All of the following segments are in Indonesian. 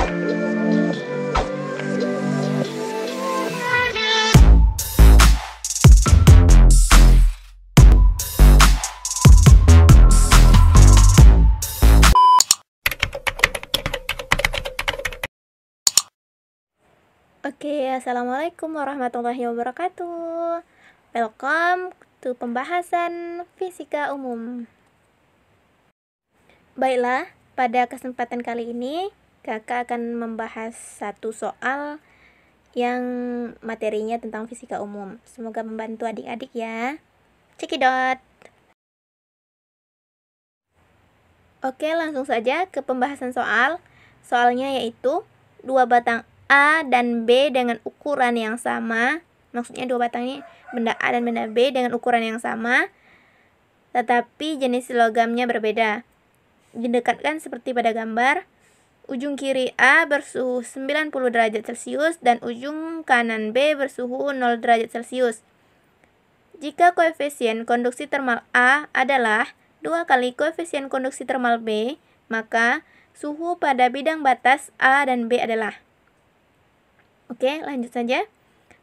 Oke, assalamualaikum warahmatullahi wabarakatuh. Welcome to pembahasan fisika umum. Baiklah, pada kesempatan kali ini kakak akan membahas satu soal yang materinya tentang fisika umum. Semoga membantu adik-adik ya. Cekidot. Oke, langsung saja ke pembahasan soal. Soalnya yaitu dua batang A dan B dengan ukuran yang sama. Maksudnya dua batang ini benda A dan benda B dengan ukuran yang sama, tetapi jenis logamnya berbeda. Didekatkan seperti pada gambar. Ujung kiri A bersuhu 90 derajat Celcius dan ujung kanan B bersuhu 0 derajat Celcius. Jika koefisien konduksi termal A adalah 2 kali koefisien konduksi termal B, maka suhu pada bidang batas A dan B adalah. Oke, lanjut saja.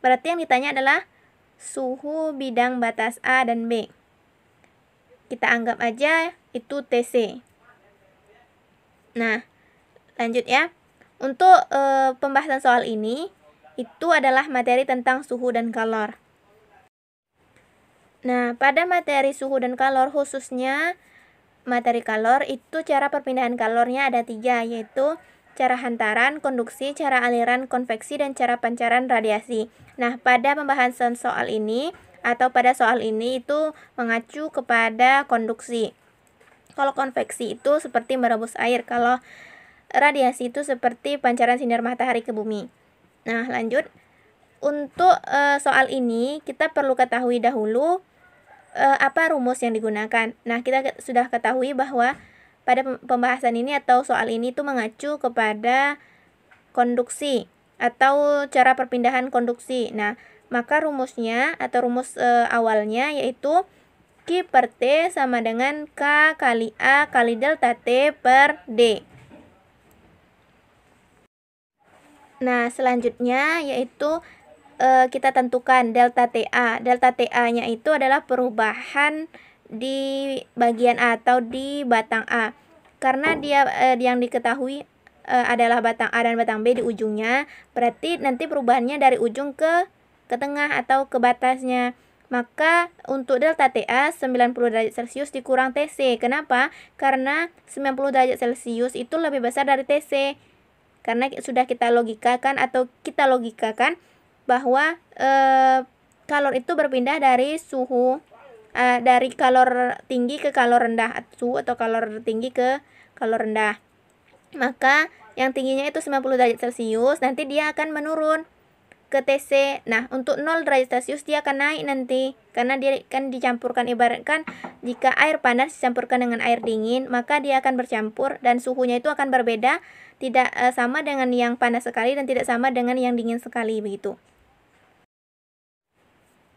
Berarti yang ditanya adalah suhu bidang batas A dan B. Kita anggap aja itu TC. Nah, lanjut ya. Untuk pembahasan soal ini, itu adalah materi tentang suhu dan kalor. Nah, pada materi suhu dan kalor, khususnya materi kalor, itu cara perpindahan kalornya ada 3, yaitu cara hantaran, konduksi, cara aliran, konveksi, dan cara pancaran radiasi. Nah, pada pembahasan soal ini, atau pada soal ini itu mengacu kepada konduksi. Kalau konveksi itu seperti merebus air, kalau radiasi itu seperti pancaran sinar matahari ke bumi. Nah, lanjut. Untuk soal ini, kita perlu ketahui dahulu apa rumus yang digunakan. Nah, kita sudah ketahui bahwa pada pembahasan ini atau soal ini itu mengacu kepada konduksi atau cara perpindahan konduksi. Nah, maka rumusnya atau rumus awalnya yaitu Q per T sama dengan K kali A kali delta T per D. Nah, selanjutnya yaitu kita tentukan delta TA. Delta TA-nya itu adalah perubahan di bagian A atau di batang A. Karena dia yang diketahui adalah batang A dan batang B di ujungnya, berarti nanti perubahannya dari ujung ke tengah atau ke batasnya. Maka untuk delta TA 90 derajat Celcius dikurang TC. Kenapa? Karena 90 derajat Celcius itu lebih besar dari TC. Karena sudah kita logikakan bahwa kalor itu berpindah dari suhu dari kalor tinggi ke kalor rendah, suhu atau kalor tinggi ke kalor rendah. Maka yang tingginya itu 90 derajat Celcius, nanti dia akan menurun ke TC. Nah, untuk 0 derajat Celcius dia akan naik nanti, karena dia kan dicampurkan, ibaratkan jika air panas dicampurkan dengan air dingin, maka dia akan bercampur dan suhunya itu akan berbeda, tidak sama dengan yang panas sekali dan tidak sama dengan yang dingin sekali, begitu.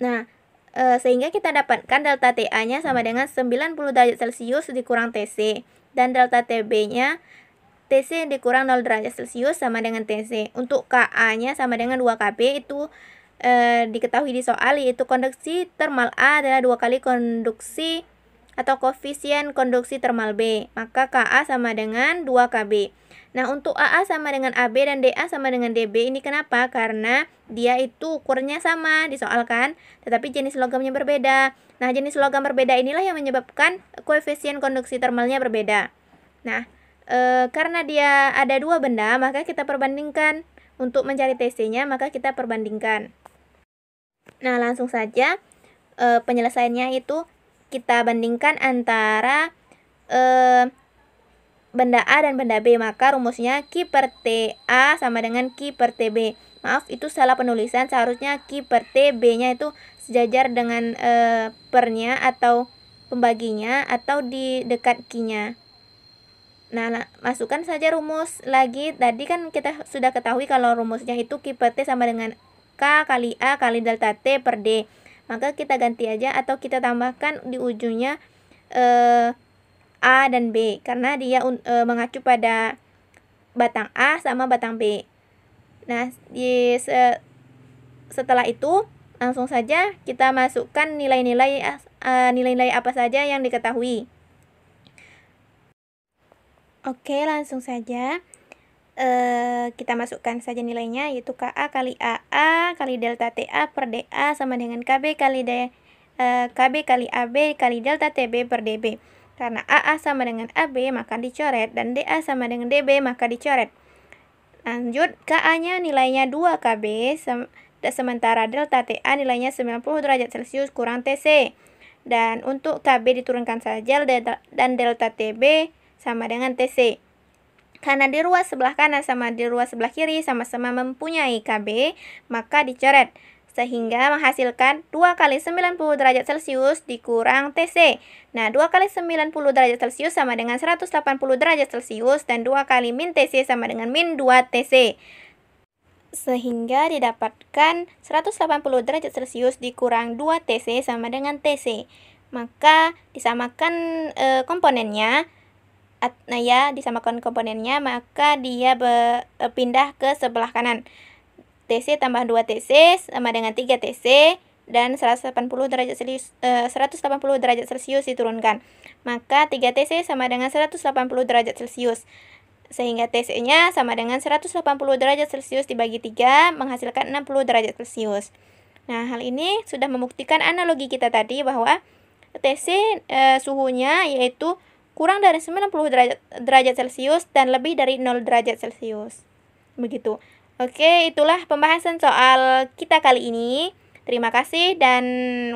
Nah, sehingga kita dapatkan delta TA-nya sama dengan 90 derajat Celcius dikurang TC. Dan delta TB-nya TC dikurang 0 derajat Celcius sama dengan TC. Untuk KA-nya sama dengan 2KB itu diketahui di soal, yaitu konduksi termal A adalah 2 kali konduksi atau koefisien konduksi termal B. Maka KA sama dengan 2KB. Nah, untuk AA sama dengan AB dan DA sama dengan DB ini kenapa? Karena dia itu ukurnya sama disoalkan, tetapi jenis logamnya berbeda. Nah, jenis logam berbeda inilah yang menyebabkan koefisien konduksi termalnya berbeda. Nah, karena dia ada dua benda, maka kita perbandingkan. Untuk mencari TC-nya, maka kita perbandingkan. Nah, langsung saja penyelesaiannya itu kita bandingkan antara benda A dan benda B, maka rumusnya Q per TA sama dengan Q per TB. Maaf, itu salah penulisan, seharusnya Q per TB-nya itu sejajar dengan pernya atau pembaginya atau di dekat Q-nya. Nah, masukkan saja rumus lagi. Tadi kan kita sudah ketahui kalau rumusnya itu Q per T sama dengan K kali A kali delta T per D. Maka kita ganti aja atau kita tambahkan di ujungnya A dan B, karena dia mengacu pada batang A sama batang B. Nah, setelah itu langsung saja kita masukkan nilai-nilai apa saja yang diketahui. Oke, langsung saja kita masukkan saja nilainya, yaitu KA kali AA kali delta TA per DA sama dengan KB kali KB kali AB kali delta TB per DB. Karena AA sama dengan AB maka dicoret, dan DA sama dengan DB maka dicoret. Lanjut, KA-nya nilainya 2KB, sementara delta TA nilainya 90 derajat Celcius kurang TC. Dan untuk KB diturunkan saja, dan delta TB sama dengan TC. Karena di ruas sebelah kanan sama di ruas sebelah kiri sama-sama mempunyai KB, maka dicoret. Sehingga menghasilkan 2 kali 90 derajat Celcius dikurang TC. Nah, 2 kali 90 derajat Celcius sama dengan 180 derajat Celcius, dan 2 kali min TC sama dengan min 2 TC. Sehingga didapatkan 180 derajat Celcius dikurang 2 TC sama dengan TC. Maka disamakan komponennya. Nah ya, disamakan komponennya, maka dia pindah ke sebelah kanan. TC tambah 2 TC sama dengan 3 TC, dan 180 derajat Celcius diturunkan. Maka 3 TC sama dengan 180 derajat Celcius. Sehingga TC-nya sama dengan 180 derajat Celcius dibagi 3 menghasilkan 60 derajat Celcius. Nah, hal ini sudah membuktikan analogi kita tadi bahwa TC suhunya yaitu kurang dari 90 derajat Celcius dan lebih dari 0 derajat Celcius. Begitu. Oke, itulah pembahasan soal kita kali ini. Terima kasih dan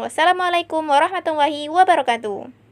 wassalamualaikum warahmatullahi wabarakatuh.